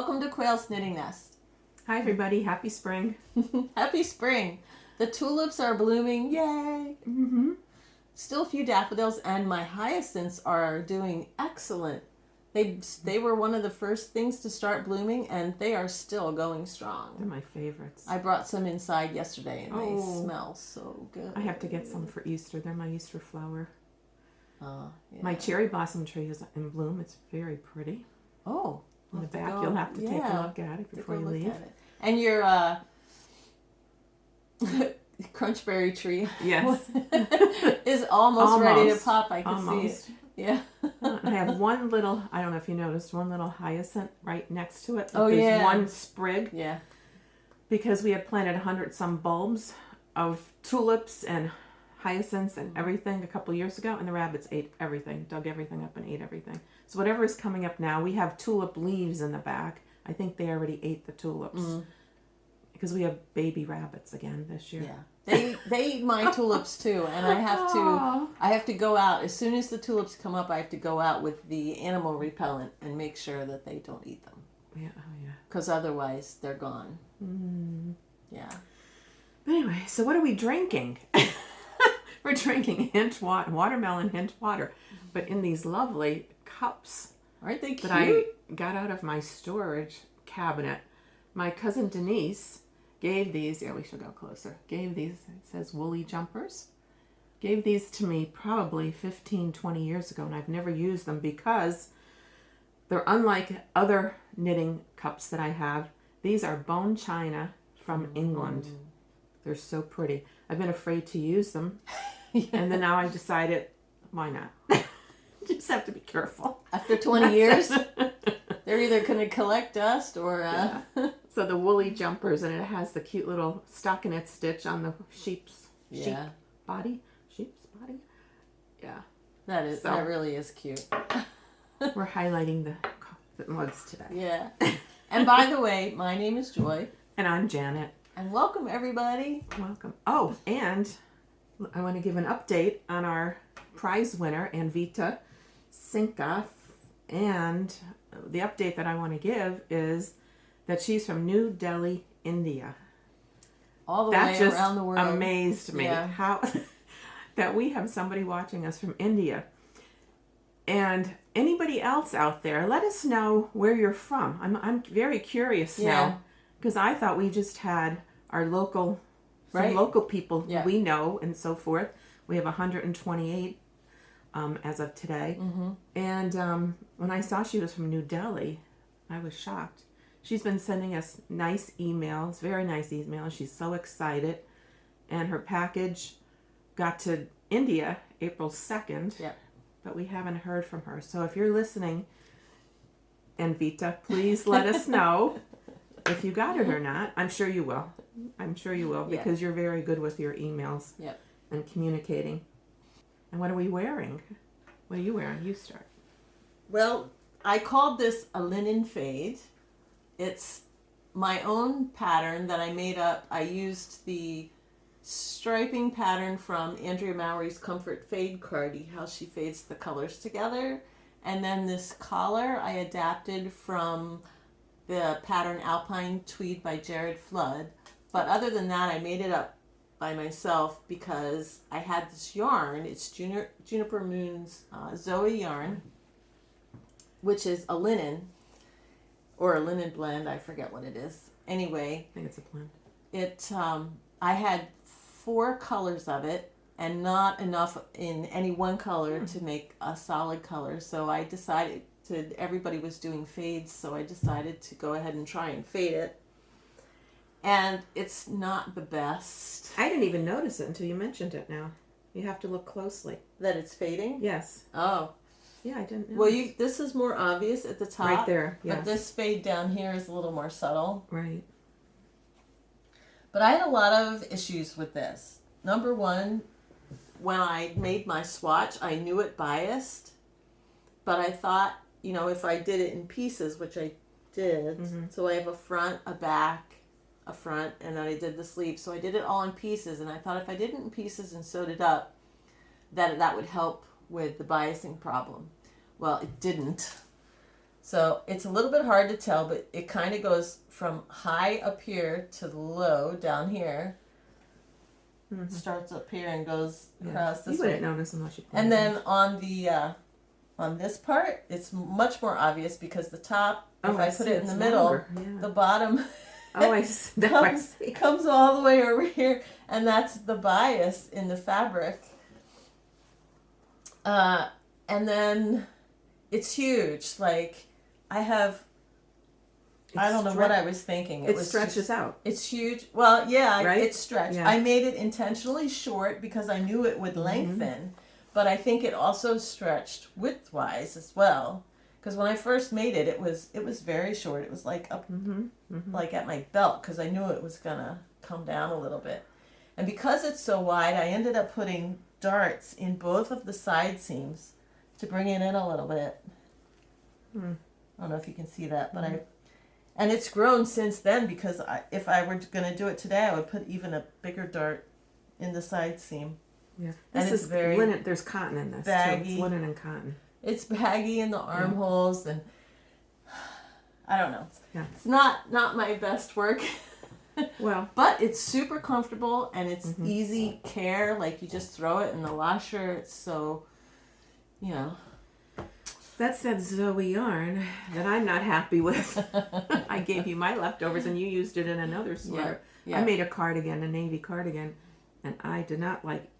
Welcome to Quail's Knitting Nest. Hi everybody, happy spring. Happy spring. The tulips are blooming, yay. Mm-hmm. Still a few daffodils, and my hyacinths are doing excellent. They were one of the first things to start blooming, and they are still going strong. They're my favorites. I brought some inside yesterday, and they smell so good. I have to get some for Easter. They're my Easter flower. Yeah. My cherry blossom tree is in bloom. It's very pretty. Oh. In the back, you'll have to take a look at it before you leave. And your crunchberry tree, yes, is almost ready to pop. I can see it. Yeah. I have one little, I don't know if you noticed, one little hyacinth right next to it. Oh, There's yeah. one sprig. Yeah. Because we had planted 100-some bulbs of tulips and hyacinths and everything a couple years ago, and the rabbits ate everything, dug everything up and ate everything. So whatever is coming up now, we have tulip leaves in the back. I think they already ate the tulips. Because we have baby rabbits again this year. Yeah. They eat my tulips too, and I have to go out as soon as the tulips come up. I have to go out with the animal repellent and make sure that they don't eat them. Yeah, oh yeah. Because otherwise they're gone. Yeah. Anyway, so what are we drinking? We're drinking watermelon hint water, but in these lovely cups. Aren't they cute? That I got out of my storage cabinet. My cousin Denise gave these, we should go closer, gave these, it says woolly jumpers, gave these to me probably 15, 20 years ago, and I've never used them because they're unlike other knitting cups that I have. These are bone china from England. They're so pretty. I've been afraid to use them, and then now I decided, why not? Just have to be careful. After 20 years, they're either going to collect dust or... So the woolly jumpers, and it has the cute little stockinette stitch on the sheep's body. Sheep's body? Yeah. That really is cute. We're highlighting the mugs today. Yeah. And by the way, my name is Joy. And I'm Janet. And welcome, everybody. Welcome. Oh, and I want to give an update on our prize winner, Anvita Sinka. And the update that I want to give is that she's from New Delhi, India. All the way around the world. That just amazed me. How that we have somebody watching us from India. And anybody else out there, let us know where you're from. I'm very curious now, because I thought we just had our local people we know and so forth. We have 128 as of today. And when I saw she was from New Delhi, I was shocked. She's been sending us nice emails, very nice emails. She's so excited. And her package got to India April 2nd. Yep. But we haven't heard from her. So if you're listening, Anvita, please let us know if you got it or not. I'm sure you will. Because you're very good with your emails and communicating. And what are we wearing? What are you wearing? You start. Well, I called this a linen fade. It's my own pattern that I made up. I used the striping pattern from Andrea Mowry's Comfort Fade Cardi, how she fades the colors together. And then this collar I adapted from the pattern Alpine Tweed by Jared Flood. But other than that, I made it up by myself because I had this yarn. It's Juniper Moon's Zooey yarn, which is a linen. Or a linen blend, I forget what it is. Anyway. I think it's a blend. It, I had 4 colors of it and not enough in any one color to make a solid color. So I decided everybody was doing fades, so I decided to go ahead and try and fade it. And it's not the best. I didn't even notice it until you mentioned it now. You have to look closely. That it's fading? Yes. Oh. Yeah, I didn't know. Well, this is more obvious at the top. Right there, yes. But this fade down here is a little more subtle. Right. But I had a lot of issues with this. Number one, when I made my swatch, I knew it biased. But I thought, if I did it in pieces, which I did, so I have a front, a back, a front, and then I did the sleeve. So I did it all in pieces, and I thought if I did it in pieces and sewed it up, that would help with the biasing problem. Well, it didn't. So it's a little bit hard to tell, but it kind of goes from high up here to low down here. Mm-hmm. Starts up here and goes across this you way. wouldn't notice unless you. And then on this part, it's much more obvious because the top, if I put it in the middle, the bottom comes all the way over here, and that's the bias in the fabric. And then it's huge. Like I don't know what I was thinking. It stretches out. It's huge. Well, yeah, right? It's stretched. Yeah. I made it intentionally short because I knew it would lengthen, but I think it also stretched widthwise as well. Because when I first made it, it was very short. It was like up, like at my belt, because I knew it was gonna come down a little bit. And because it's so wide, I ended up putting darts in both of the side seams to bring it in a little bit. I don't know if you can see that, but and it's grown since then because if I were going to do it today, I would put even a bigger dart in the side seam. Yeah, this is very linen. There's cotton in this baggy. too. It's linen and cotton. It's baggy in the armholes, and I don't know. Yeah. It's not my best work. Well, but it's super comfortable and it's easy care. Like you just throw it in the washer. It's so, That's that Zooey yarn that I'm not happy with. I gave you my leftovers and you used it in another sweater. Yeah. I made a navy cardigan, and I did not like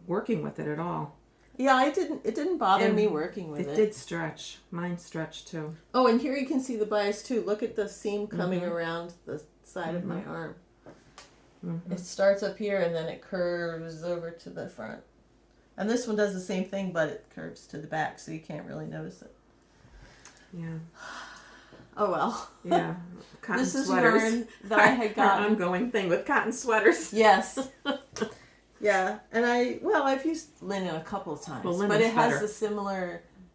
working with it at all. Yeah, it didn't bother me working with it. It did stretch. Mine stretched too. Oh, and here you can see the bias too. Look at the seam coming around the side of my arm. It starts up here and then it curves over to the front. And this one does the same thing, but it curves to the back, so you can't really notice it. Yeah. Oh well. Yeah. Cotton this is sweaters. yarn that I had gotten. Our ongoing thing with cotton sweaters. Yes. Yeah, and I've used linen a couple of times, but it has the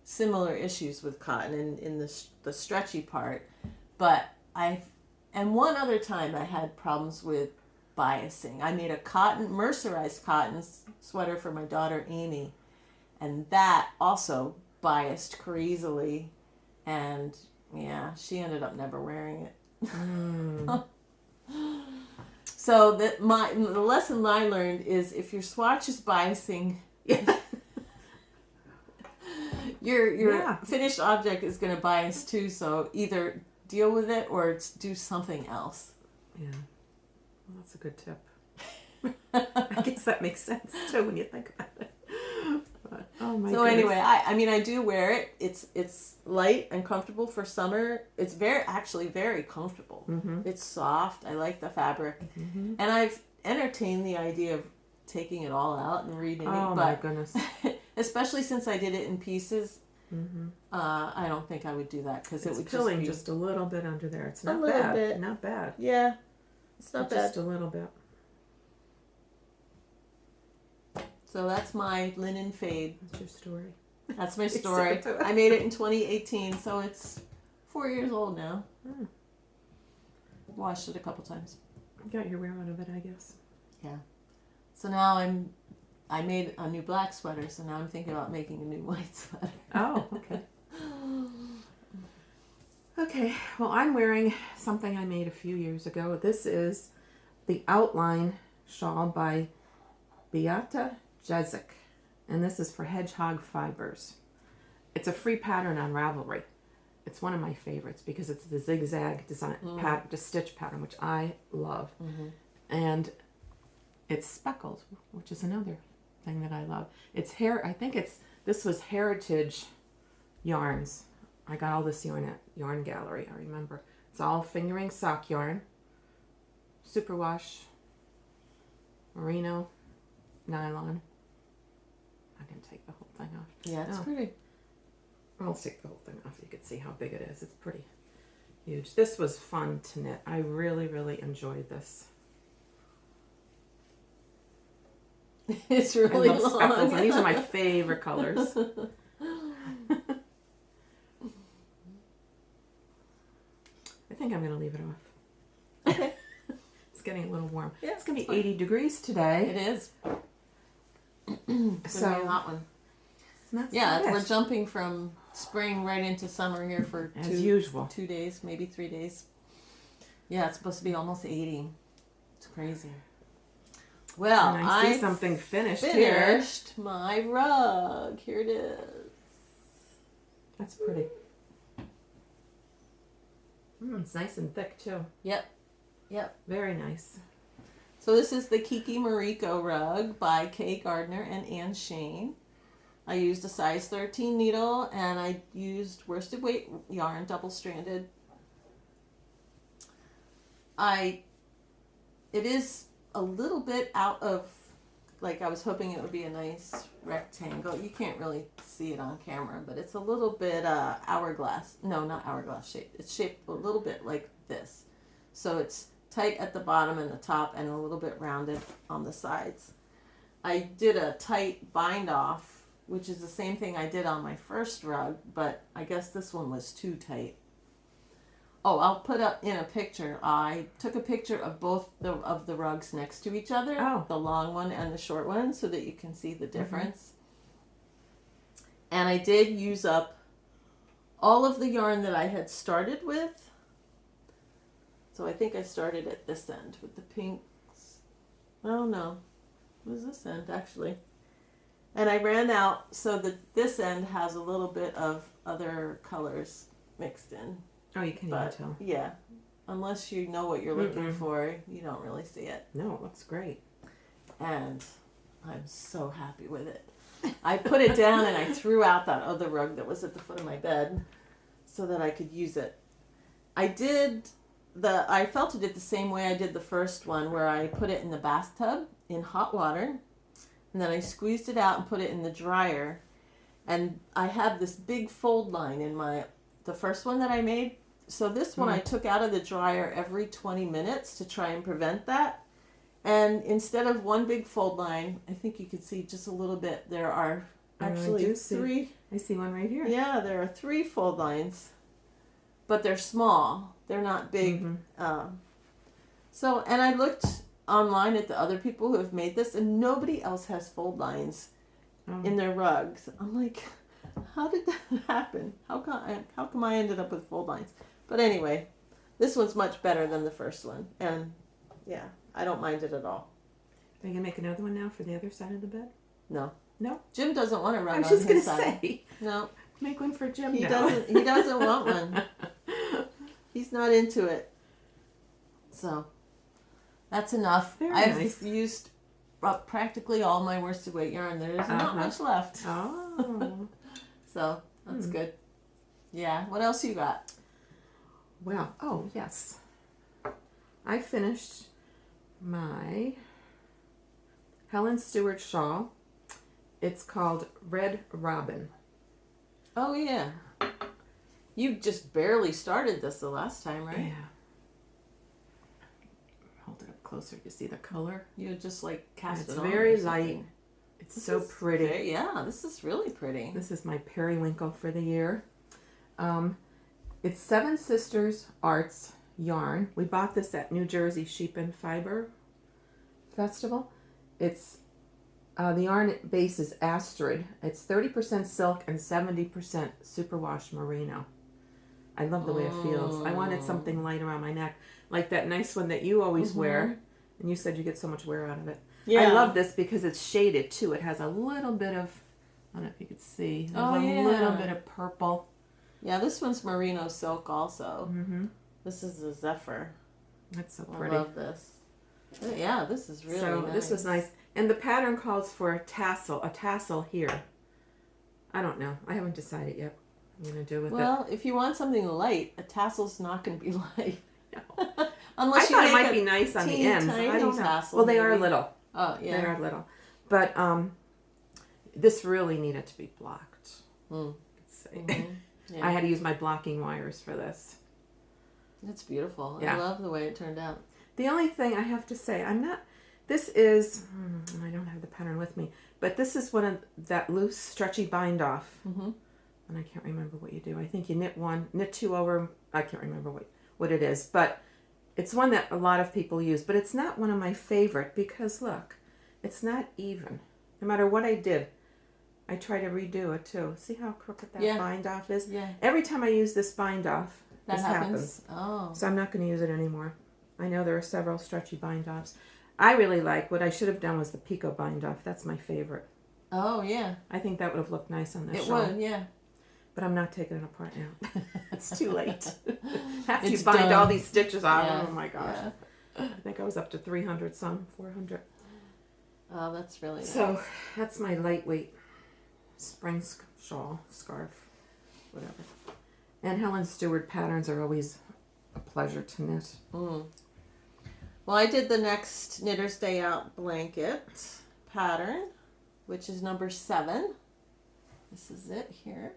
similar issues with cotton in the stretchy part. But and one other time I had problems with biasing. I made a mercerized cotton sweater for my daughter Amy, and that also biased crazily, and she ended up never wearing it. So the lesson I learned is if your swatch is biasing, your finished object is going to bias too. So either deal with it or do something else. Yeah, well, that's a good tip. I guess that makes sense too when you think about it. But, oh my. So anyway, I do wear it. It's light and comfortable for summer. It's actually very comfortable. It's soft. I like the fabric, and I've entertained the idea of taking it all out and reknitting. Oh my goodness! Especially since I did it in pieces. I don't think I would do that because it would pilling just a little bit under there. It's not a little bad. bit. Not bad. Yeah, it's not bad. Just a little bit. So that's my linen fade. That's your story. That's my story. I made it in 2018, so it's 4 years old now. Washed it a couple times. You got your wear out of it, I guess. Yeah. So now I made a new black sweater, so now I'm thinking about making a new white sweater. Oh, okay. Okay, well, I'm wearing something I made a few years ago. This is the Outline Shawl by Beata, Jezek, and this is for hedgehog fibers. It's a free pattern on Ravelry. It's one of my favorites because it's the zigzag design the stitch pattern, which I love. And it's speckled, which is another thing that I love. This was Heritage Yarns. I got all this yarn at Yarn Gallery, I remember. It's all fingering sock yarn, superwash, merino, nylon. I can take the whole thing off. Yeah, it's pretty. I'll take the whole thing off. You can see how big it is. It's pretty huge. This was fun to knit. I really, really enjoyed this. It's really long. Speckles, and these are my favorite colors. I think I'm going to leave it off. Okay. It's getting a little warm. Yeah, it's going to be 80 degrees today. It is. So a hot one. That's we're jumping from spring right into summer here for As usual. 2 days, maybe 3 days. Yeah, it's supposed to be almost 80. It's crazy. Well, and I see something finished my rug. Here it is. That's pretty. It's nice and thick too. Yep. Yep. Very nice. So this is the Kiki Mariko Rug by Gardiner and Shayne. I used a size 13 needle and I used worsted weight yarn, double-stranded. It is a little bit out of, like I was hoping it would be a nice rectangle. You can't really see it on camera, but it's a little bit hourglass. No, not hourglass shaped. It's shaped a little bit like this. So it's tight at the bottom and the top and a little bit rounded on the sides. I did a tight bind off, which is the same thing I did on my first rug, but I guess this one was too tight. Oh, I'll put up in a picture. I took a picture of both of the rugs next to each other, the long one and the short one, so that you can see the difference. And I did use up all of the yarn that I had started with. So I think I started at this end with the pinks. Oh no, it was this end actually. And I ran out so that this end has a little bit of other colors mixed in. Oh, you can't even tell. Yeah. Unless you know what you're looking for, you don't really see it. No, it looks great. And I'm so happy with it. I put it down and I threw out that other rug that was at the foot of my bed so that I could use it. I felted it the same way I did the first one, where I put it in the bathtub in hot water, and then I squeezed it out and put it in the dryer. And I had this big fold line in the first one that I made. So this one I took out of the dryer every 20 minutes to try and prevent that. And instead of one big fold line, I think you can see just a little bit, there are actually three. I see one right here. Yeah, there are 3 fold lines, but they're small. They're not big. And I looked online at the other people who have made this, and nobody else has fold lines in their rugs. I'm like, how did that happen? How come I ended up with fold lines? But anyway, this one's much better than the first one. And yeah, I don't mind it at all. Are you going to make another one now for the other side of the bed? No. No? Jim doesn't want to run on his side. I was just side. going to say. No. Make one for Jim He now. doesn't want one. He's not into it. So, that's enough. I've used practically all my worsted weight yarn. There's not much left. Oh. So, that's good. Yeah. What else you got? Well, oh, yes. I finished my Helen Stewart shawl. It's called Red Robin. Oh, yeah. You just barely started this the last time, right? Yeah. Hold it up closer to see the color. You just like cast it on. It's very light. It's so pretty. Yeah, this is really pretty. This is my periwinkle for the year. It's Seven Sisters Arts yarn. We bought this at New Jersey Sheep and Fiber Festival. It's the yarn base is Astrid. It's 30% silk and 70% superwash merino. I love the way it feels. I wanted something light around my neck, like that nice one that you always wear. And you said you get so much wear out of it. Yeah. I love this because it's shaded too. It has a little bit of, I don't know if you could see, there's a little bit of purple. Yeah, this one's merino silk also. This is a Zephyr. That's so pretty. I love this. Yeah, this is really nice. This was nice. And the pattern calls for a tassel here. I don't know. I haven't decided yet what I'm going to do with it. Well, if you want something light, a tassel's not going to be light. No. Unless I thought it might be nice on the ends. I don't know. Well, they are little. Oh, yeah. They are little. But this really needed to be blocked. Yeah. I had to use my blocking wires for this. It's beautiful. Yeah. I love the way it turned out. The only thing I have to say, I don't have the pattern with me, but this is one of that loose, stretchy bind off. And I can't remember what you do. I think you knit 2 over, I can't remember what it is, but it's one that a lot of people use, but it's not one of my favorite because look, it's not even. No matter what I did, I try to redo it too. See how crooked that Yeah. bind off is? Yeah. Every time I use this bind off, That this happens. Oh. So I'm not going to use it anymore. I know there are several stretchy bind offs. I really like, what I should have done was the Pico bind off. That's my favorite. Oh, yeah. I think that would have looked nice on this It shawl. would, yeah. But I'm not taking it apart now. It's too late. After It's you bind done. all these stitches off, Yeah, oh my gosh. yeah. I think I was up to 300 some, 400. Oh, that's really nice. So that's my lightweight spring shawl, scarf, whatever. And Helen Stewart patterns are always a pleasure to knit. Mm. Well, I did the next Knitter's Day Out blanket pattern, which is number 7. This is it here.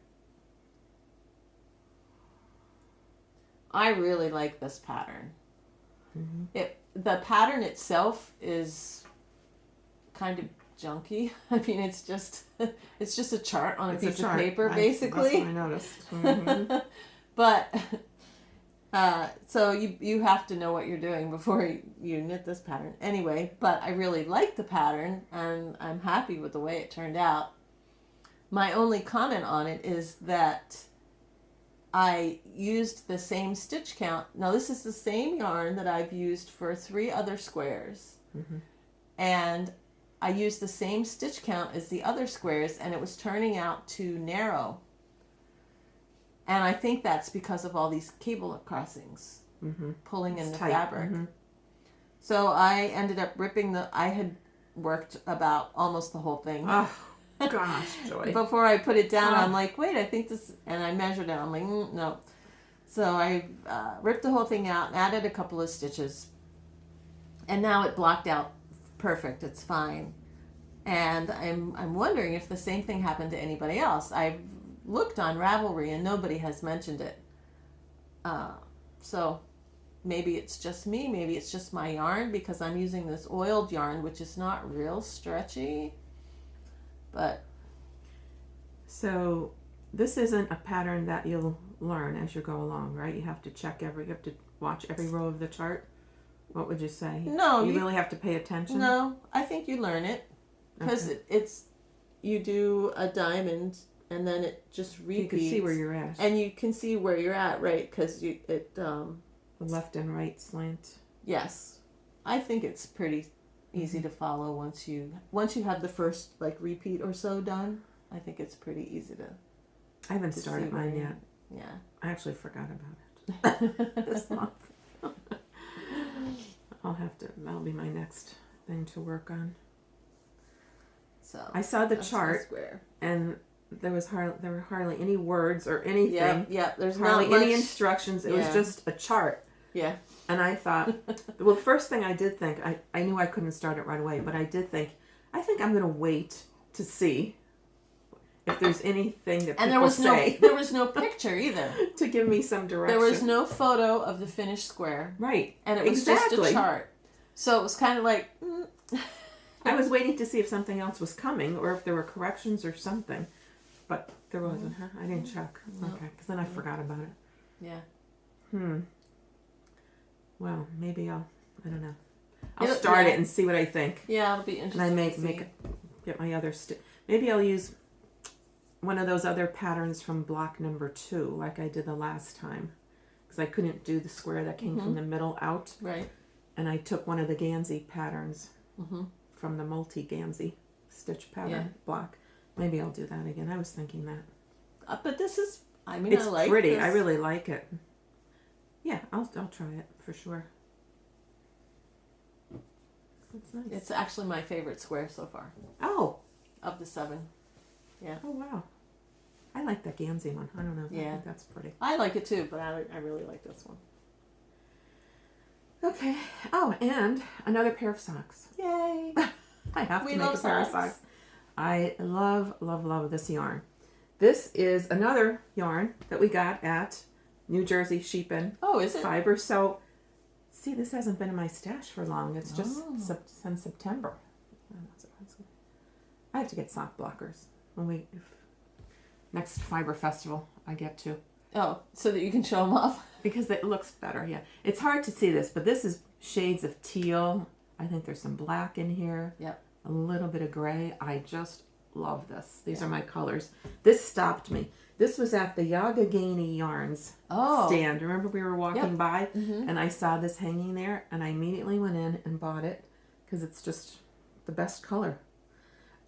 I really like this pattern. Mm-hmm. The pattern itself is kind of junky. I mean, it's just a chart on a piece of paper, basically. That's what I noticed. Mm-hmm. But so you have to know what you're doing before you knit this pattern. Anyway, but I really like the pattern, and I'm happy with the way it turned out. My only comment on it is that I used the same stitch count. Now, this is the same yarn that I've used for 3 other squares. Mm-hmm. And I used the same stitch count as the other squares, and it was turning out too narrow. And I think that's because of all these cable crossings pulling in the fabric. Mm-hmm. So I ended up ripping I had worked about almost the whole thing. Oh, gosh, Joy. Before I put it down, I'm like, wait, I think this, and I measured it. I'm like, no. So I ripped the whole thing out and added a couple of stitches. And now it blocked out perfect. It's fine. And I'm wondering if the same thing happened to anybody else. I've looked on Ravelry and nobody has mentioned it. So maybe it's just me. Maybe it's just my yarn, because I'm using this oiled yarn, which is not real stretchy. But so this isn't a pattern that you'll learn as you go along, right? You have to watch every row of the chart. What would you say? No, you really have to pay attention. No, I think you learn it, because it's you do a diamond and then it just repeats. You can see where you're at, and you can see where you're at, right? Because the left and right slant. Yes, I think it's pretty easy to follow once you have the first repeat or so done. I think it's pretty easy to. I haven't started mine yet. Yeah, I actually forgot about it this month. That'll be my next thing to work on. So I saw the chart, and there were hardly any words or anything. Yeah. There's hardly not any much instructions. It was just a chart. Yeah. And I thought, well, the first thing I did think, I knew I couldn't start it right away, but I did think, I think I'm going to wait to see if there's anything that people say. There was no picture either to give me some direction. There was no photo of the finished square. Right. And it was just a chart. So it was kind of like... I was waiting to see if something else was coming or if there were corrections or something. But there wasn't, huh? I didn't check. No. Okay, because then I forgot about it. Yeah. Well, maybe I don't know. I'll start it and see what I think. Yeah, it'll be interesting. And I get my other maybe I'll use one of those other patterns from block number 2, like I did the last time, because I couldn't do the square that came from the middle out. Right. And I took one of the Gansey patterns from the multi-Gansey stitch pattern block. Maybe I'll do that again. I was thinking that. But this is, it's I like pretty. this. I really like it. Yeah, I'll try it for sure. That's nice. It's actually my favorite square so far. Oh. Of the 7. Yeah. Oh, wow. I like that Gansey one. I don't know. Yeah. I think that's pretty. I like it too, but I really like this one. Okay. Oh, and another pair of socks. Yay. I have to make a pair of socks. I love, love, love this yarn. This is another yarn that we got at New Jersey Sheepin. Oh, is it? Fiber. So, see, this hasn't been in my stash for long. It's just since September. I have to get sock blockers next Fiber Festival I get to. Oh, so that you can show them off? Because it looks better, yeah. It's hard to see this, but this is shades of teal. I think there's some black in here. Yep. A little bit of gray. I just love this. These are my colors. This stopped me. This was at the Yagagani Yarns stand. Remember we were walking by and I saw this hanging there and I immediately went in and bought it because it's just the best color.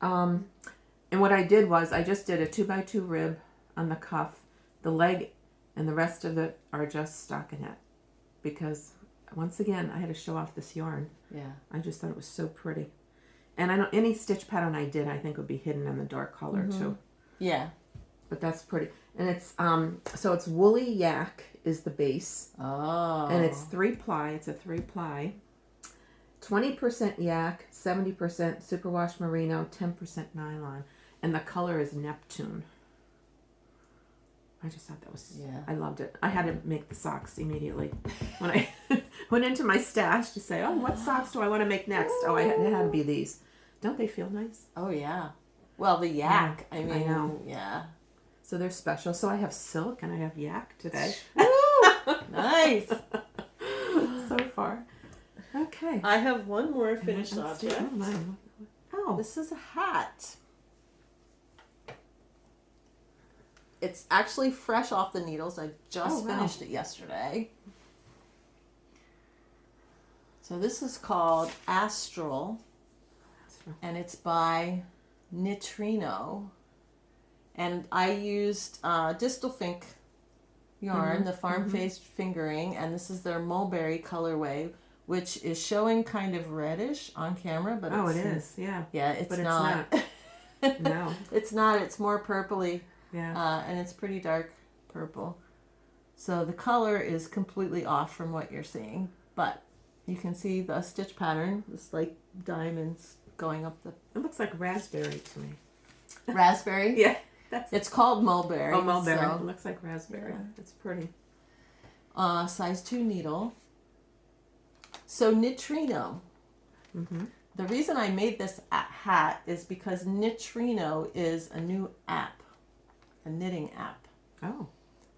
And what I did was I just did a 2x2 rib on the cuff. The leg and the rest of it are just stockinette because once again I had to show off this yarn. Yeah. I just thought it was so pretty. And I know any stitch pattern I did I think would be hidden in the dark color too. Yeah. But that's pretty. And it's so it's woolly yak is the base. Oh. And it's 3-ply. It's a 3-ply. 20% yak, 70% superwash merino, 10% nylon. And the color is Neptune. I just thought that was I loved it. I had to make the socks immediately. When I went into my stash to say, "Oh, what socks do I want to make next?" Oh, it had to be these. Don't they feel nice? Oh yeah. Well, the yak. Yeah, I mean, I know. Yeah. So they're special. So I have silk and I have yak today. Nice. So far. Okay. I have one more finished object. Oh. This is a hat. It's actually fresh off the needles. I just finished it yesterday. So this is called Astral. And it's by Knitrino. And I used Distelfink yarn, the farm-faced fingering, and this is their mulberry colorway, which is showing kind of reddish on camera, but it is, yeah. Yeah, it's but not. It's not. No. It's not. It's more purpley. Yeah. And it's pretty dark purple. So the color is completely off from what you're seeing, but you can see the stitch pattern, this like diamonds going up the... It looks like raspberry to me. Raspberry? Yeah. It's called mulberry. Oh, mulberry. So, it looks like raspberry. Yeah. It's pretty. Size 2 needle. So Knitrino. The reason I made this hat is because Knitrino is a new app, a knitting app. Oh.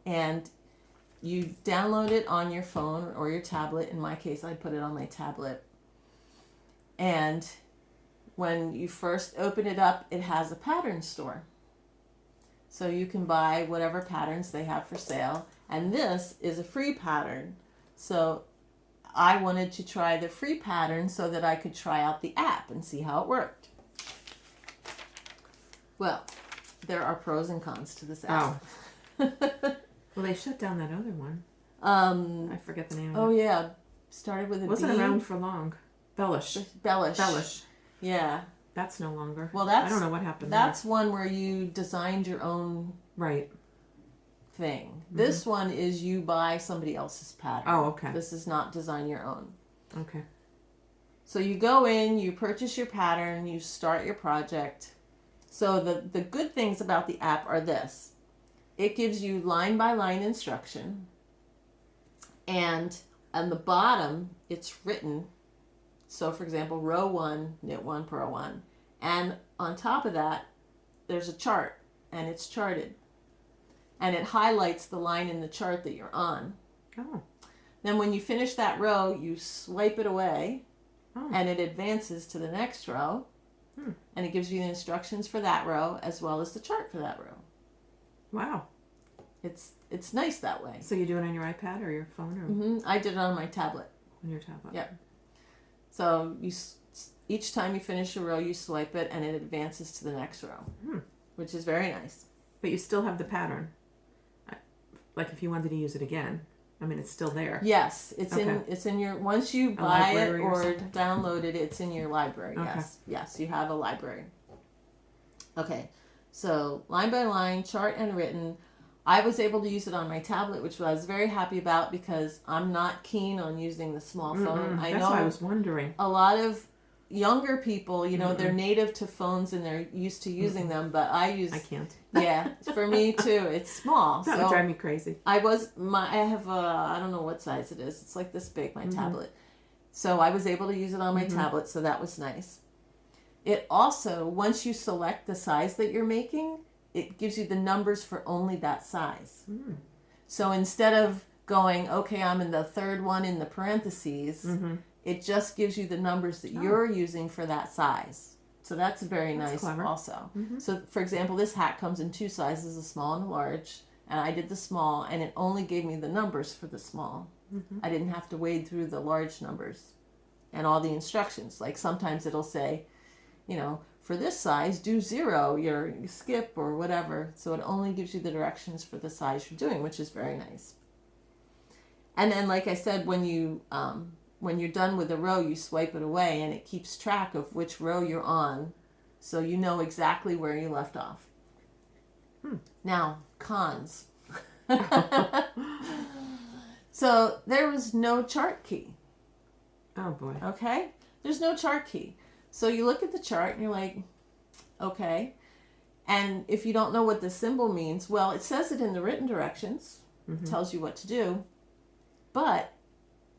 And you download it on your phone or your tablet. In my case, I put it on my tablet. And when you first open it up, it has a pattern store. So you can buy whatever patterns they have for sale. And this is a free pattern. So I wanted to try the free pattern so that I could try out the app and see how it worked. Well, there are pros and cons to this app. Oh. Well, they shut down that other one. I forget the name of it. Oh, yeah. Started with a Wasn't B. around for long. Bellish. Bellish. Yeah. That's no longer. Well, I don't know what happened That's one where you designed your own right thing. This one is you buy somebody else's pattern. Oh, okay. This is not design your own. Okay. So you go in, you purchase your pattern, you start your project. So the good things about the app are this. It gives you line by line instruction. And on the bottom, it's written. So for example, row 1, knit 1, purl 1. And on top of that, there's a chart, and it's charted. And it highlights the line in the chart that you're on. Oh. Then when you finish that row, you swipe it away, and it advances to the next row. And it gives you the instructions for that row as well as the chart for that row. Wow. It's nice that way. So you do it on your iPad or your phone? Or I did it on my tablet. On your tablet? Yep. So each time you finish a row, you swipe it, and it advances to the next row, which is very nice. But you still have the pattern. Like if you wanted to use it again, I mean, it's still there. Yes, it's in your, once you buy it or download it, it's in your library. Okay. Yes, you have a library. Okay, so line by line, chart and written. I was able to use it on my tablet, which I was very happy about because I'm not keen on using the small phone. I That's know what I was wondering. a lot of younger people, they're native to phones and they're used to using them, but I can't. Yeah, for me too. It's small. That would drive me crazy. I have I don't know what size it is. It's like this big, my tablet. So I was able to use it on my tablet, so that was nice. It also, once you select the size that you're making, it gives you the numbers for only that size. So instead of going, okay, I'm in the third one in the parentheses, it just gives you the numbers that you're using for that size. So that's very That's nice clever. also. Mm-hmm. So for example, this hat comes in 2 sizes, a small and a large, and I did the small, and it only gave me the numbers for the small. Mm-hmm. I didn't have to wade through the large numbers and all the instructions. Like sometimes it'll say, you know, for this size, do 0, you skip or whatever. So it only gives you the directions for the size you're doing, which is very nice. And then, like I said, when you're done with a row, you swipe it away, and it keeps track of which row you're on, so you know exactly where you left off. Now, cons. So there was no chart key. Oh boy. Okay? There's no chart key. So you look at the chart and you're like, okay. And if you don't know what the symbol means, well, it says it in the written directions. Mm-hmm. Tells you what to do. But,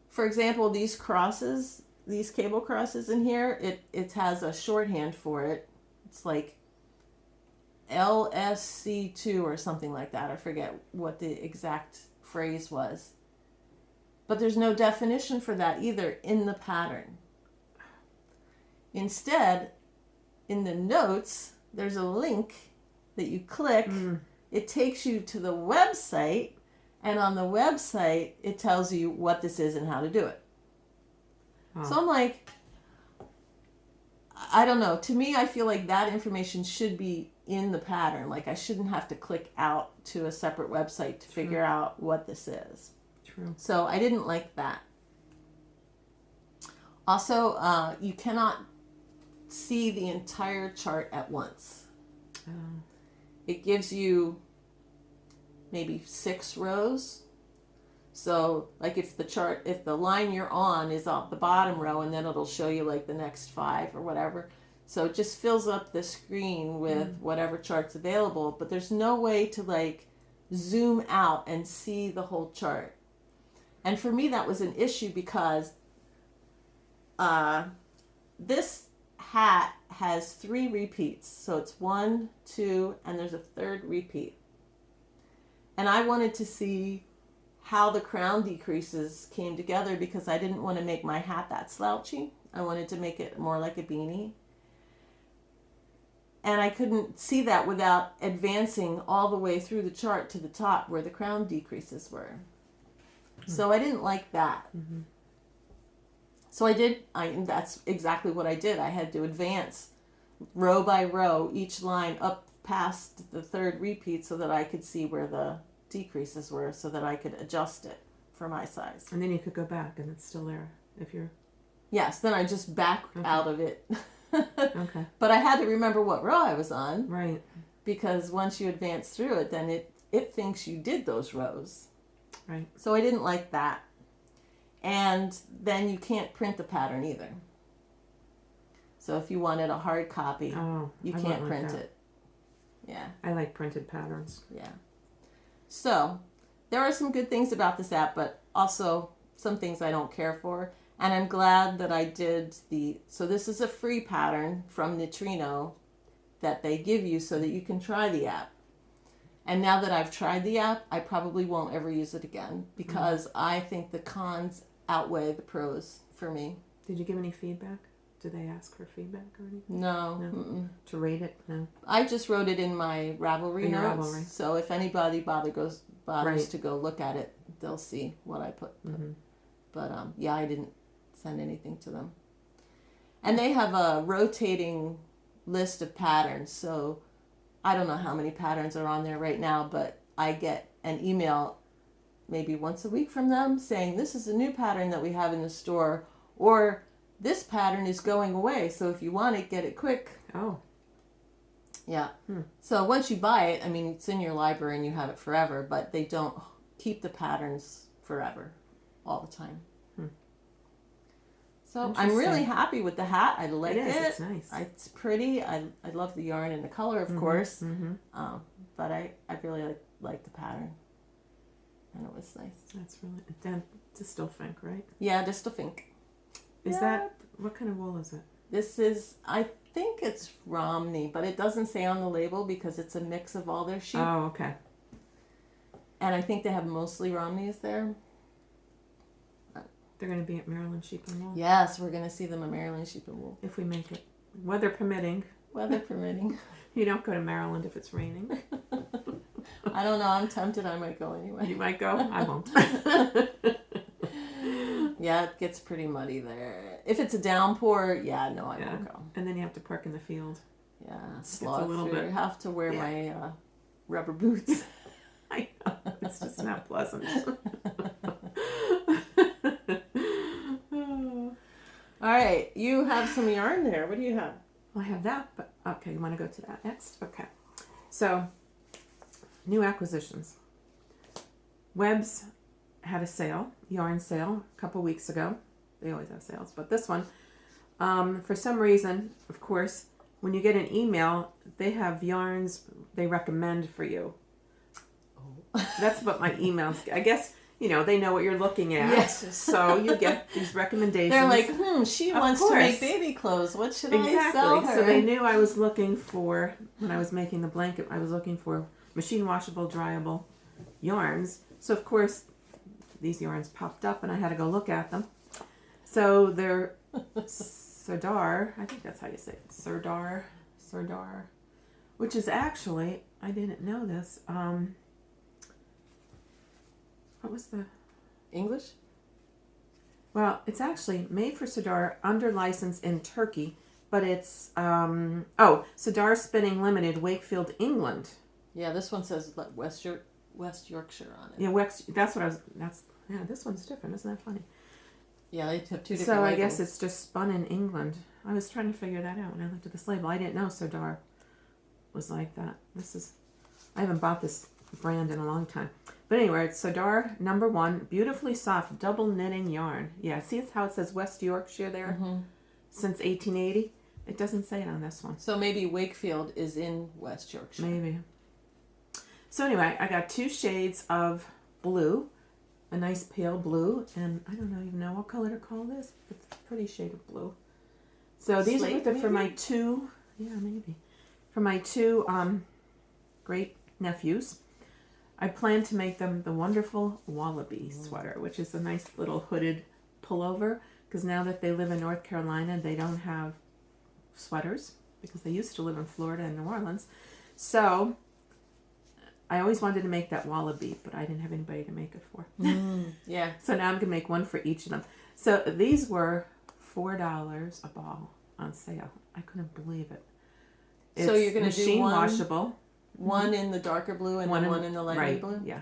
for example, these crosses, these cable crosses in here, it has a shorthand for it. It's like LSC2 or something like that. I forget what the exact phrase was. But there's no definition for that either in the pattern. Instead, in the notes, there's a link that you click. It takes you to the website, and on the website, it tells you what this is and how to do it. Oh. So I'm like, I don't know. To me, I feel like that information should be in the pattern. Like I shouldn't have to click out to a separate website to figure out what this is. True. So I didn't like that. Also, you cannot see the entire chart at once. It gives you maybe 6 rows. So like if the line you're on is off the bottom row, and then it'll show you like the next 5 or whatever. So it just fills up the screen with whatever chart's available, but there's no way to like zoom out and see the whole chart. And for me, that was an issue because this hat has 3 repeats. So it's 1, 2, and there's a 3rd repeat. And I wanted to see how the crown decreases came together because I didn't want to make my hat that slouchy. I wanted to make it more like a beanie. And I couldn't see that without advancing all the way through the chart to the top where the crown decreases were. So I didn't like that. Mm-hmm. So that's exactly what I did. I had to advance row by row, each line up past the 3rd repeat so that I could see where the decreases were so that I could adjust it for my size. And then you could go back and it's still there if you're... Yes, then I just back out of it. Okay. But I had to remember what row I was on. Right. Because once you advance through it, then it thinks you did those rows. Right. So I didn't like that. And then you can't print the pattern either. So if you wanted a hard copy, you can't print it. Yeah. I like printed patterns. Yeah. So there are some good things about this app, but also some things I don't care for. And I'm glad that I did so this is a free pattern from Knitrino that they give you so that you can try the app. And now that I've tried the app, I probably won't ever use it again because I think the cons outweigh the pros for me. Did you give any feedback? Did they ask for feedback or anything? No. No. To rate it? No. I just wrote it in my Ravelry In your notes. Ravelry. So if anybody bothers Right. to go look at it, they'll see what I put. Mm-hmm. But yeah, I didn't send anything to them. And they have a rotating list of patterns. So I don't know how many patterns are on there right now, but I get an email maybe once a week from them saying this is a new pattern that we have in the store, or this pattern is going away. So if you want it, get it quick. Oh. Yeah. So once you buy it, I mean, it's in your library and you have it forever, but they don't keep the patterns forever all the time. So I'm really happy with the hat. I like it. It's nice. It's pretty. I love the yarn and the color, of course. Mm-hmm. But I really like the pattern. And it was nice. That's really... Distelfink, right? Yeah, Distelfink. Is that... What kind of wool is it? This is... I think it's Romney, but it doesn't say on the label because it's a mix of all their sheep. Oh, okay. And I think they have mostly Romneys there. They're going to be at Maryland Sheep and Wool? Yes, we're going to see them at Maryland Sheep and Wool. If we make it. Weather permitting. Weather permitting. You don't go to Maryland if it's raining. I don't know. I'm tempted. I might go anyway. You might go. I won't. Yeah, it gets pretty muddy there. If it's a downpour, yeah, no, I won't go. And then you have to park in the field. Yeah, a little bit. I have to wear my rubber boots. I know. It's just not pleasant. All right, you have some yarn there. What do you have? Well, I have that, but okay, you want to go to that next? Okay. So, new acquisitions. Webb's had a sale, yarn sale, a couple weeks ago. They always have sales, but this one, for some reason, of course, when you get an email, they have yarns they recommend for you. Oh. That's what my emails, I guess, they know what you're looking at. Yes. So you get these recommendations. They're like, she wants to make baby clothes. What should I sell her? So they knew I was looking for, when I was making the blanket, I was looking for machine washable, dryable yarns. So of course, these yarns popped up and I had to go look at them. So they're Sirdar, I think that's how you say it, Sirdar, which is actually, I didn't know this, what was the... English? Well, it's actually made for Sirdar under license in Turkey, but it's, Sirdar Spinning Limited, Wakefield, England. Yeah, this one says West Yorkshire on it. Yeah, that's what I was, this one's different, isn't that funny? Yeah, they have two different So labels. I guess it's just spun in England. I was trying to figure that out when I looked at this label. I didn't know Sirdar was like that. I haven't bought this brand in a long time. But anyway, it's Sirdar #1, beautifully soft double knitting yarn. Yeah, see how it says West Yorkshire there? Mm-hmm. Since 1880? It doesn't say it on this one. So maybe Wakefield is in West Yorkshire. Maybe. So anyway, I got 2 shades of blue, a nice pale blue, and I don't even know what color to call this. It's a pretty shade of blue. So these are for my 2, for my 2 great nephews. I plan to make them the wonderful Wallaby sweater, which is a nice little hooded pullover, because now that they live in North Carolina, they don't have sweaters, because they used to live in Florida and New Orleans. So I always wanted to make that Wallaby, but I didn't have anybody to make it for. Yeah. So now I'm going to make one for each of them. So these were $4 a ball on sale. I couldn't believe it. So you're going to do machine washable. One in the darker blue and one in the lighter blue? Yeah.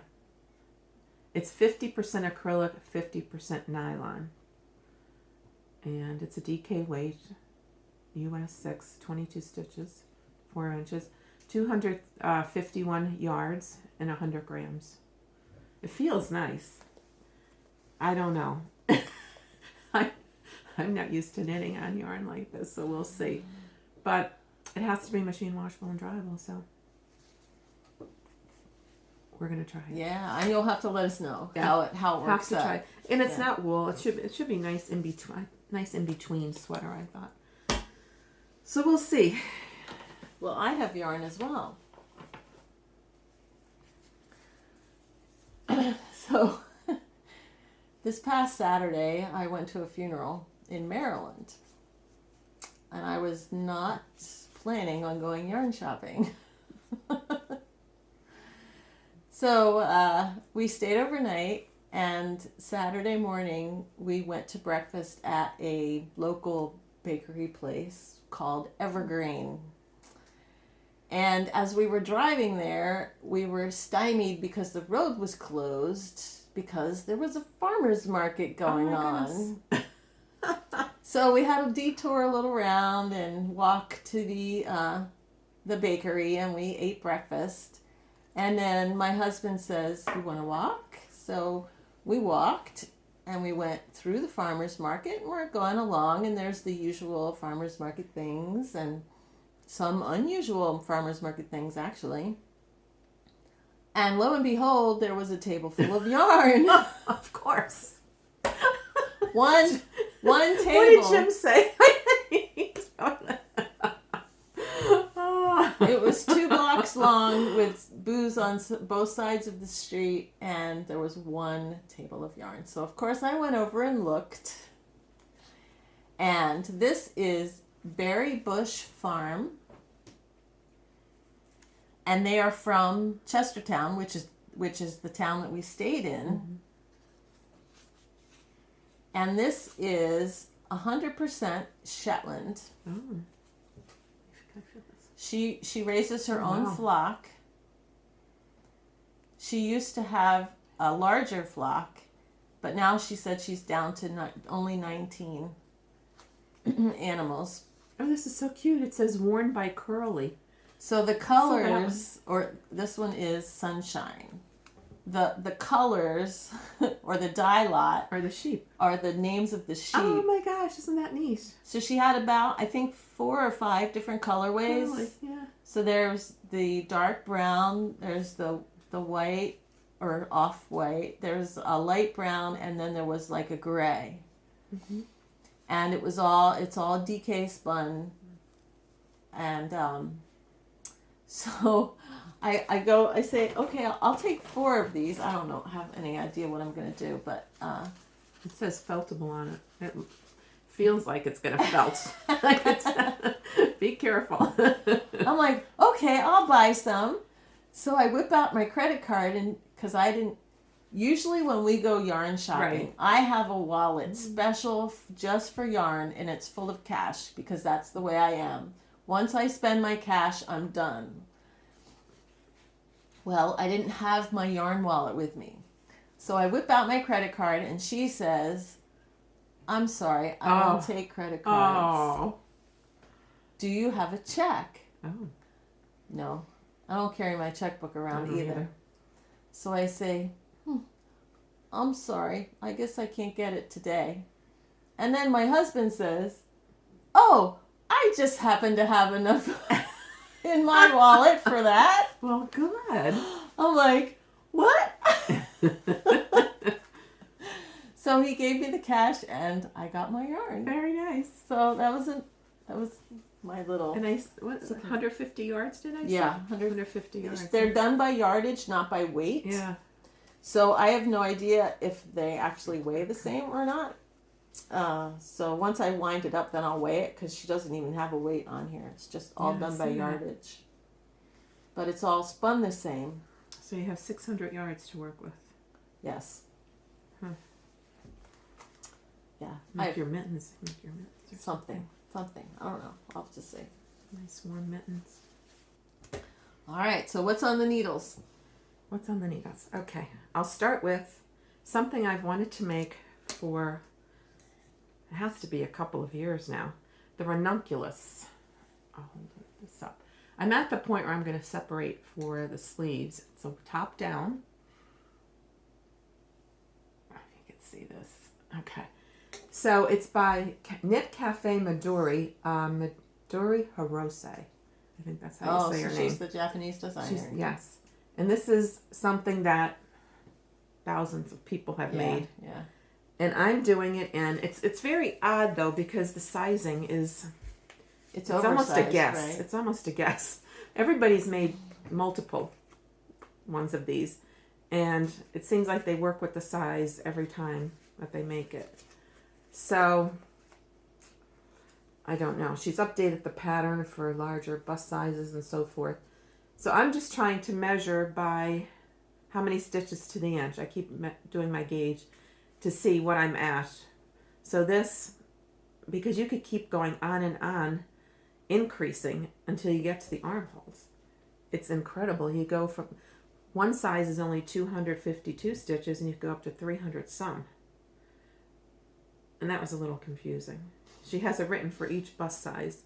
It's 50% acrylic, 50% nylon. And it's a DK weight, US 6, 22 stitches, 4 inches, 251 yards, and 100 grams. It feels nice. I don't know. I'm not used to knitting on yarn like this, so we'll see. But it has to be machine washable and dryable, so we're gonna try it. Yeah, and you'll have to let us know how it works. Have to try. And it's not wool. It should be nice in between sweater, I thought. So we'll see. Well, I have yarn as well. So this past Saturday, I went to a funeral in Maryland, and I was not planning on going yarn shopping. So we stayed overnight, and Saturday morning we went to breakfast at a local bakery place called Evergreen. And as we were driving there, we were stymied because the road was closed because there was a farmer's market going on. So we had to detour a little round and walk to the bakery, and we ate breakfast. And then my husband says, "You want to walk?" So we walked, and we went through the farmer's market, and we're going along, and there's the usual farmer's market things and some unusual farmer's market things, actually. And lo and behold, there was a table full of yarn. Of course. One table. What did Jim say? It was 2 blocks long with booths on both sides of the street, and there was one table of yarn. So, of course, I went over and looked. And this is Berry Bush Farm. And they are from Chestertown, which is the town that we stayed in. Mm-hmm. And this is 100% Shetland. Oh. She raises her own Wow. flock. She used to have a larger flock, but now she said she's down to only 19 animals. Oh, this is so cute. It says worn by Curly. So the colors, or this one is Sunshine. The colors, or the dye lot, Or the sheep. are the names of the sheep. Oh my gosh, isn't that neat? So she had about, I think, 4 or 5 different colorways. Curly, yeah. So there's the dark brown, there's the white or off-white, there's a light brown, and then there was like a gray. Mm-hmm. And it's all DK spun. And so I say, okay, I'll take 4 of these. I don't have any idea what I'm going to do, but It says feltable on it. It feels like it's going to felt. Be careful. I'm like, okay, I'll buy some. So I whip out my credit card, and because I didn't, usually when we go yarn shopping, Right. I have a wallet special just for yarn, and it's full of cash because that's the way I am. Once I spend my cash, I'm done. Well, I didn't have my yarn wallet with me. So I whip out my credit card, and she says, I'm sorry, I don't take credit cards. Oh. Do you have a check? Oh. No, I don't carry my checkbook around don't either. either. So I say, I'm sorry, I guess I can't get it today. And then my husband says, oh, I just happen to have enough in my wallet for that. Well, good. I'm like, what? So he gave me the cash and I got my yarn. Very nice. So that was my little. And what, 150 yards did I say? Yeah, 150 yards. They're done by yardage, not by weight. Yeah. So I have no idea if they actually weigh the same or not. So once I wind it up, then I'll weigh it because she doesn't even have a weight on here. It's just all Yeah, done I by see that. yardage. But it's all spun the same. So you have 600 yards to work with. Yes. Huh. Yeah. Make your mittens. Or Something. I don't know. I'll have to see. Nice warm mittens. All right. So what's on the needles? What's on the needles? Okay. I'll start with something I've wanted to make for, it has to be a couple of years now. The Ranunculus. I'll hold this up. I'm at the point where I'm going to separate for the sleeves. So top down. If you can see this. Okay. So it's by Knit Cafe Midori. Midori Hirose. I think that's how you say her so name. she's the Japanese designer. Yes. And this is something that thousands of people have made. Yeah. And I'm doing it, and it's very odd though because the sizing is It's almost a guess. Right? It's almost a guess. Everybody's made multiple ones of these, and it seems like they work with the size every time that they make it. So I don't know. She's updated the pattern for larger bust sizes and so forth. So I'm just trying to measure by how many stitches to the inch. I keep doing my gauge to see what I'm at. So this, because you could keep going on and on, increasing until you get to the armholes. It's incredible. You go from, one size is only 252 stitches and you go up to 300 some. And that was a little confusing. She has it written for each bust size.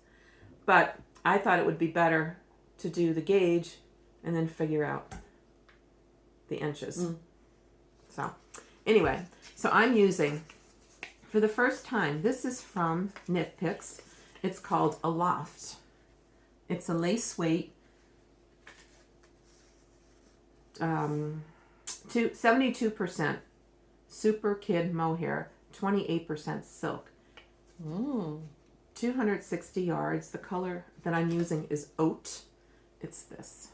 But I thought it would be better to do the gauge and then figure out the inches. So anyway, so I'm using, for the first time, this is from Knit Picks. It's called Aloft. It's a lace weight, 72% super kid mohair, 28% silk. 260 yards. The color that I'm using is oat. It's this.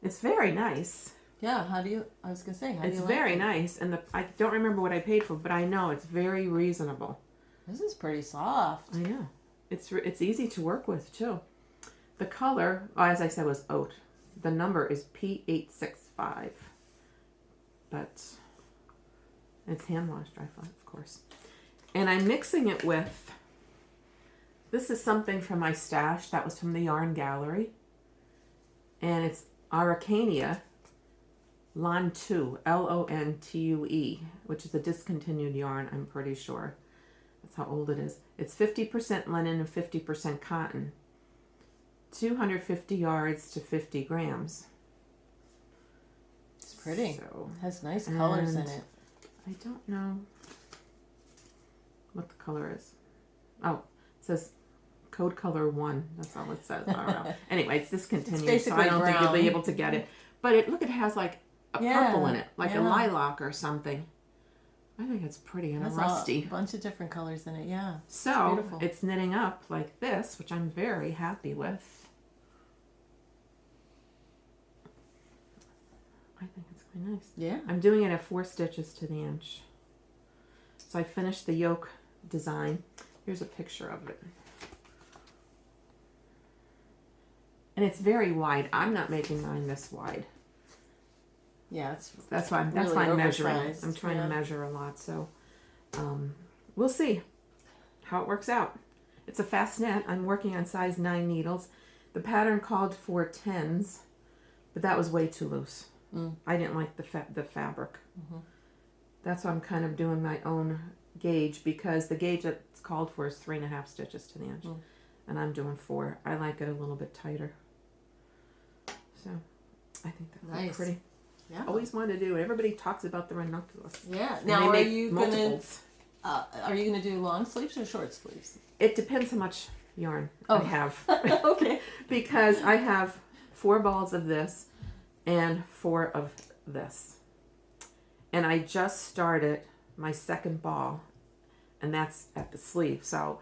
It's very nice. Yeah. I was going to say, how do It's you like very it? nice. And I don't remember what I paid for, but I know it's very reasonable. This is pretty soft. I know. It's easy to work with too. The color, as I said, was oat. The number is P865, but it's hand washed, I thought, of course. And I'm mixing it with, this is something from my stash that was from the Yarn Gallery, and it's Araucania Lontue, Lontue, which is a discontinued yarn, I'm pretty sure. That's how old it is. It's 50% linen and 50% cotton. 250 yards to 50 grams. It's pretty. So, has nice colors in it. I don't know what the color is. Oh, it says code color 1. That's all it says. I don't know. Anyway, it's discontinued, It's so I don't think you'll be brown. able to get it. But it has like a purple in it, like a lilac or something. I think it's pretty and rusty. A bunch of different colors in it, yeah. So it's knitting up like this, which I'm very happy with. I think it's quite nice. Yeah. I'm doing it at 4 stitches to the inch. So I finished the yoke design. Here's a picture of it. And it's very wide. I'm not making mine this wide. Yeah, that's why I'm measuring. I'm trying to measure a lot, so we'll see how it works out. It's a fast knit. I'm working on size 9 needles. The pattern called for 10s, but that was way too loose. I didn't like the fabric. That's why I'm kind of doing my own gauge, because the gauge that's called for is 3.5 stitches to the inch, and I'm doing 4. I like it a little bit tighter. So I think that's nice. Pretty. Yeah. Always wanted to do it. Everybody talks about the ranunculus. Yeah. Now, are you gonna do long sleeves or short sleeves? It depends how much yarn I have. Okay. Because I have 4 balls of this and 4 of this, and I just started my second ball, and that's at the sleeve. So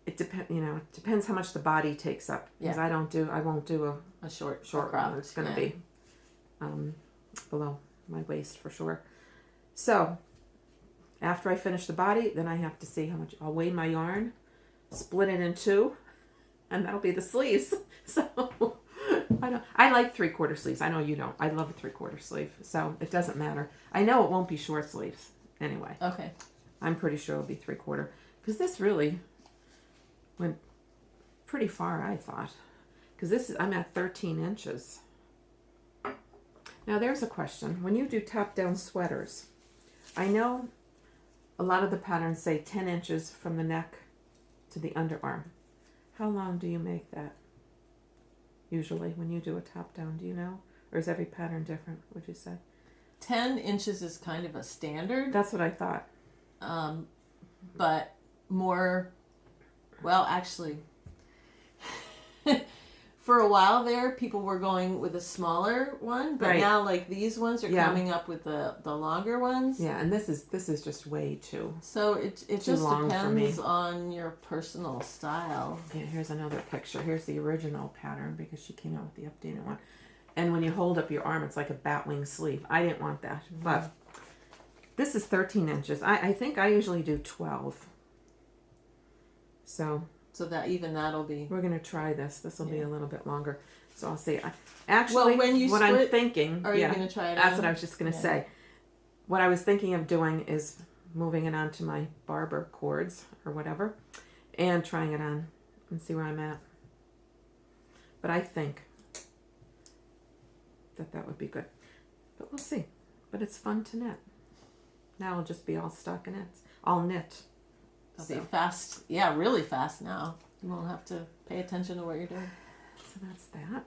it depends how much the body takes up. Because I won't do a short crop. It's going to be below my waist for sure. So after I finish the body, then I have to see how much. I'll weigh my yarn, split it in 2, and that'll be the sleeves. So I like 3/4 sleeves. I know you don't. I love a 3/4 sleeve, so it doesn't matter. I know it won't be short sleeves anyway. Okay. I'm pretty sure it'll be 3/4, because this really went pretty far, I thought. Because I'm at 13 inches. Now there's a question. When you do top-down sweaters, I know a lot of the patterns say 10 inches from the neck to the underarm. How long do you make that? Usually when you do a top-down, do you know? Or is every pattern different, would you say? 10 inches is kind of a standard. That's what I thought. But more, well, actually, for a while there, people were going with a smaller one, but now like these ones are coming up with the longer ones. Yeah, and this is just way too. So it just depends on your personal style. Yeah, here's another picture. Here's the original pattern, because she came out with the updated one. And when you hold up your arm, it's like a batwing sleeve. I didn't want that, but this is 13 inches. I think I usually do 12. So that'll be. We're gonna try this. This will be a little bit longer. So I'll see. Actually, I'm thinking. Are you gonna try it? That's what I was just gonna say. What I was thinking of doing is moving it onto my barber cords or whatever, and trying it on and see where I'm at. But I think that would be good. But we'll see. But it's fun to knit. Now I'll just be all stuck in it. I'll knit. It'll be fast. Yeah, really fast now. You won't have to pay attention to what you're doing. So that's that.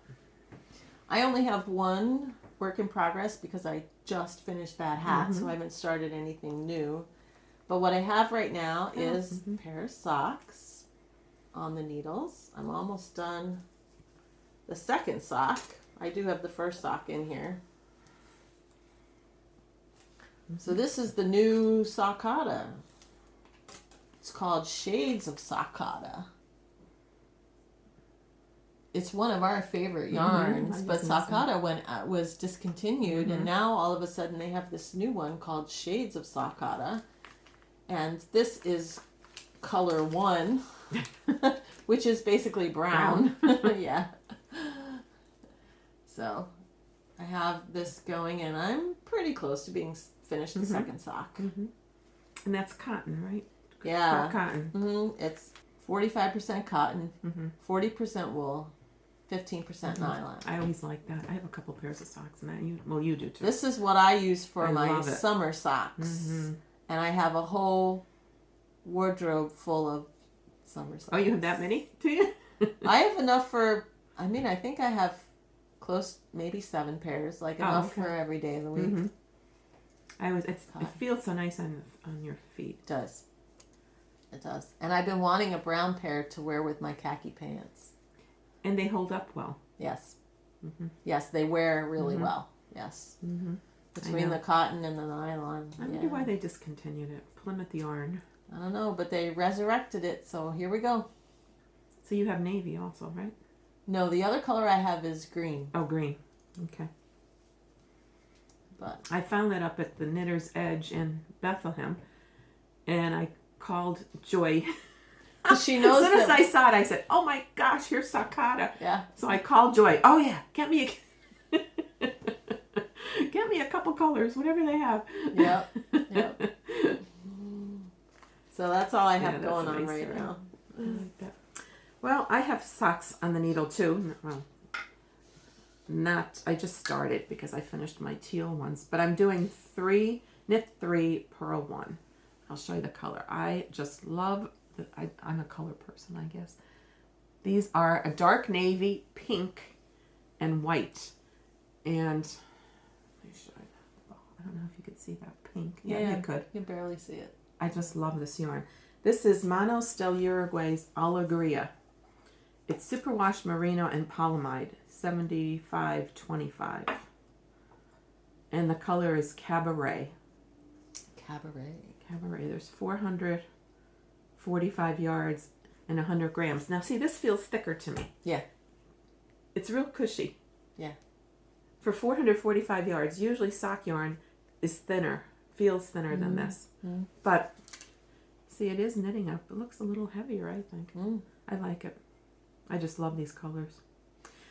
I only have one work in progress because I just finished that hat, so I haven't started anything new. But what I have right now is a pair of socks on the needles. I'm almost done the second sock. I do have the first sock in here. So this is the new Sockotta. It's called Shades of Sockotta. It's one of our favorite yarns, but Sockotta was discontinued, and now all of a sudden they have this new one called Shades of Sockotta, and this is color 1. which is basically brown. Yeah. So I have this going, and I'm pretty close to being finished the second sock. And that's cotton, right? Yeah. Cotton. It's 45% cotton, 40% wool, 15% nylon. I always like that. I have a couple pairs of socks, and that you do too. This is what I use for I my love it. summer socks, and I have a whole wardrobe full of summer socks. Oh, you have that many? Do you? I have enough for. I mean, I think I have maybe 7 pairs, like enough for every day of the week. It feels so nice on your feet. It does. It does. And I've been wanting a brown pair to wear with my khaki pants. And they hold up well. Yes. Yes, they wear really well. Yes. Between the cotton and the nylon. I wonder why they discontinued it. Plymouth yarn. I don't know, but they resurrected it, so here we go. So you have navy also, right? No, the other color I have is green. Oh, green. Okay. But I found that up at the Knitter's Edge in Bethlehem, and I called Joy. She knows. As soon as I saw it, I said, "Oh my gosh, here's Sockotta." Yeah. So I called Joy. Oh yeah, get me a couple colors, whatever they have. Yep. So that's all I have going on nice right now. I like that. Well, I have socks on the needle too. Well, I just started because I finished my teal ones, but I'm doing knit 3, purl 1. I'll show you the color. I just love, I'm a color person, I guess. These are a dark navy, pink, and white. And let me show you. I don't know if you could see that pink. Yeah, you could. You can barely see it. I just love this yarn. This is Manos del Uruguay's Alegría. It's superwash merino and polyamide, 75-25. And the color is Cabaret. Cabaret. There's 445 yards and 100 grams. Now, see, this feels thicker to me. Yeah. It's real cushy. Yeah. For 445 yards, usually sock yarn is thinner, feels thinner than this. But, see, it is knitting up. It looks a little heavier, I think. I like it. I just love these colors.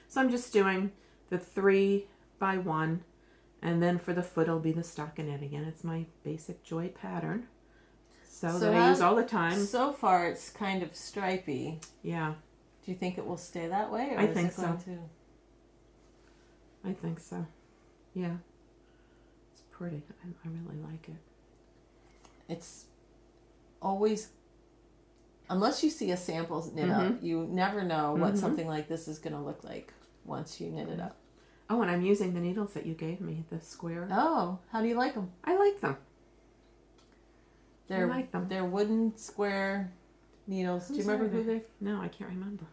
So I'm just doing the 3x1, and then for the foot it'll be the stockinette again. It's my basic Joy pattern. So that I use all the time. So far it's kind of stripy. Yeah. Do you think it will stay that way? Or I think so. To... I think so. Yeah. It's pretty. I really like it. It's always, unless you see a sample knit up, you never know what something like this is going to look like once you knit it up. Oh, and I'm using the needles that you gave me, the square. Oh, how do you like them? I like them. I like them. They're wooden square needles. Do you remember who they? No, I can't remember.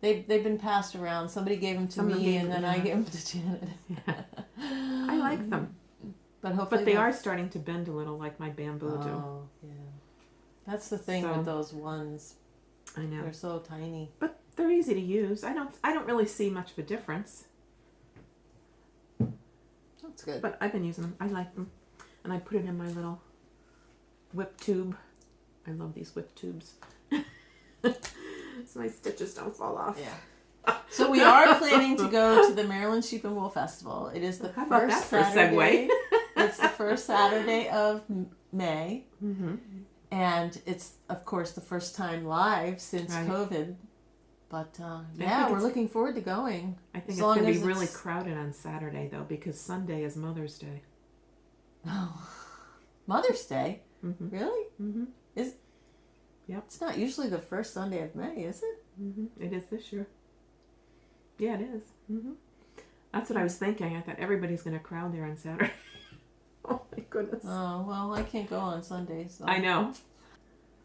They've been passed around. Somebody gave them to me, and then I gave them to Janet. Yeah. I like them. But they are starting to bend a little, like my bamboo do. Oh, yeah. That's the thing with those ones. I know. They're so tiny. But they're easy to use. I don't really see much of a difference. That's good. But I've been using them. I like them. And I put it in my little whip tube. I love these whip tubes. So my stitches don't fall off. Yeah. So we are planning to go to the Maryland Sheep and Wool Festival. It is the first Saturday. It's the first Saturday of May. And it's, of course, the first time live since COVID. But, we're looking forward to going. I think it's going to be really crowded on Saturday, though, because Sunday is Mother's Day. Oh. Mother's Day? Really? Yep. It's not usually the first Sunday of May, is it? It is this year. Yeah, it is. That's what I was thinking. I thought everybody's going to crowd there on Saturday. Oh, my goodness. Oh, well, I can't go on Sundays. So. I know.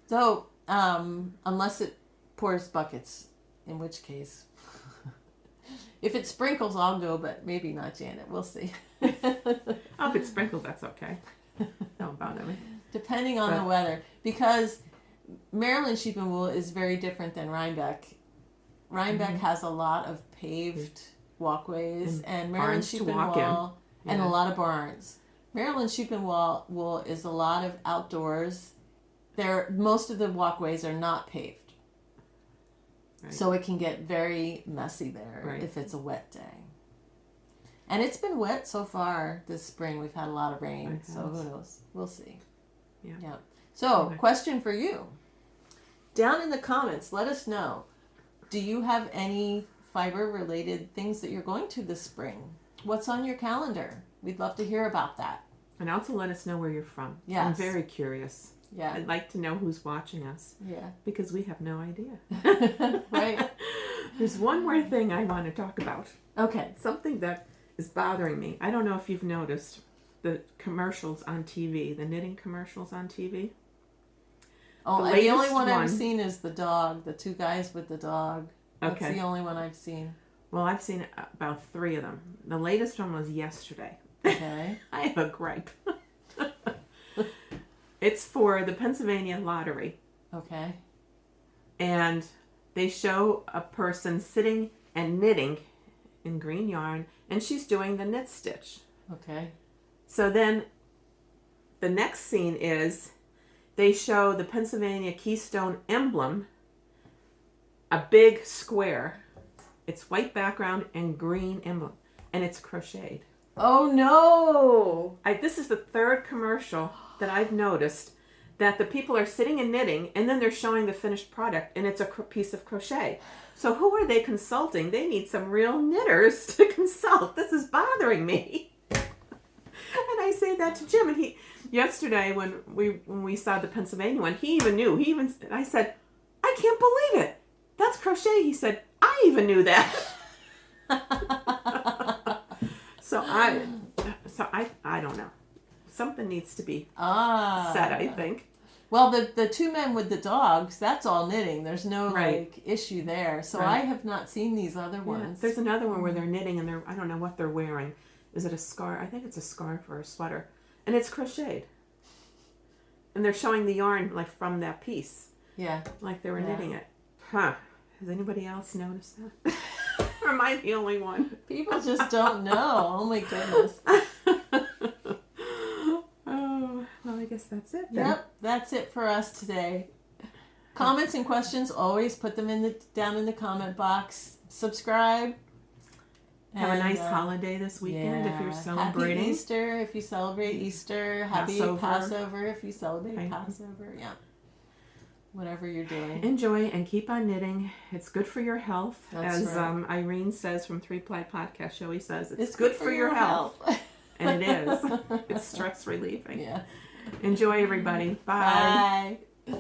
So, unless it pours buckets, in which case... If it sprinkles, I'll go, but maybe not Janet. We'll see. Oh, if it sprinkles, that's okay. Don't bother me. Depending on the weather. Because Maryland Sheep and Wool is very different than Rhinebeck. Rhinebeck has a lot of paved walkways, and Maryland Sheep and Wool, and a lot of barns. Maryland Sheep and Wool is a lot of outdoors most of the walkways are not paved. Right. So it can get very messy there Right. if it's a wet day. And it's been wet so far this spring. We've had a lot of rain, so who knows? We'll see. Yeah. So, question for you. Down in the comments, let us know. Do you have any fiber-related things that you're going to this spring? What's on your calendar? We'd love to hear about that. And also let us know where you're from. Yes. I'm very curious. Yeah. I'd like to know who's watching us. Yeah. Because we have no idea. Right. There's one more thing I want to talk about. Okay. Something that is bothering me. I don't know if you've noticed the commercials on TV, the knitting commercials on TV. Oh, The the only latest one I've one- seen is the dog, the two guys with the dog. That's Okay. the only one I've seen. Well, I've seen about 3 of them. The latest one was yesterday. Okay. I have a gripe. It's for the Pennsylvania lottery. Okay. And they show a person sitting and knitting in green yarn, and she's doing the knit stitch. Okay. So then the next scene is they show the Pennsylvania Keystone emblem, a big square. It's white background and green emblem, and it's crocheted. Oh no! This is the 3rd commercial that I've noticed that the people are sitting and knitting, and then they're showing the finished product, and it's a piece of crochet. So who are they consulting? They need some real knitters to consult. This is bothering me. And I say that to Jim, and he yesterday when we saw the Pennsylvania one, he even knew. I said, I can't believe it. That's crochet. He said, I even knew that. So I don't know. Something needs to be said, I think. Well, the 2 men with the dogs, that's all knitting. There's no issue there. So I have not seen these other ones. There's another one where they're knitting and I don't know what they're wearing. Is it a scarf? I think it's a scarf or a sweater. And it's crocheted. And they're showing the yarn like from that piece. Yeah. Like they were knitting it. Huh. Has anybody else noticed that? Or am I the only one? People just don't know. Oh my goodness. Oh, well, I guess that's it then. Yep, that's it for us today. Comments and questions, always put them down in the comment box. Subscribe. Have a nice holiday this weekend if you're celebrating. Happy Easter if you celebrate Easter. Happy Passover if you celebrate Passover. Yeah. Whatever you're doing. Enjoy and keep on knitting. It's good for your health. That's As Irene says from 3-Ply Podcast Show, he says it's good for your health. And it is. It's stress relieving. Yeah. Enjoy, everybody. Bye. Bye.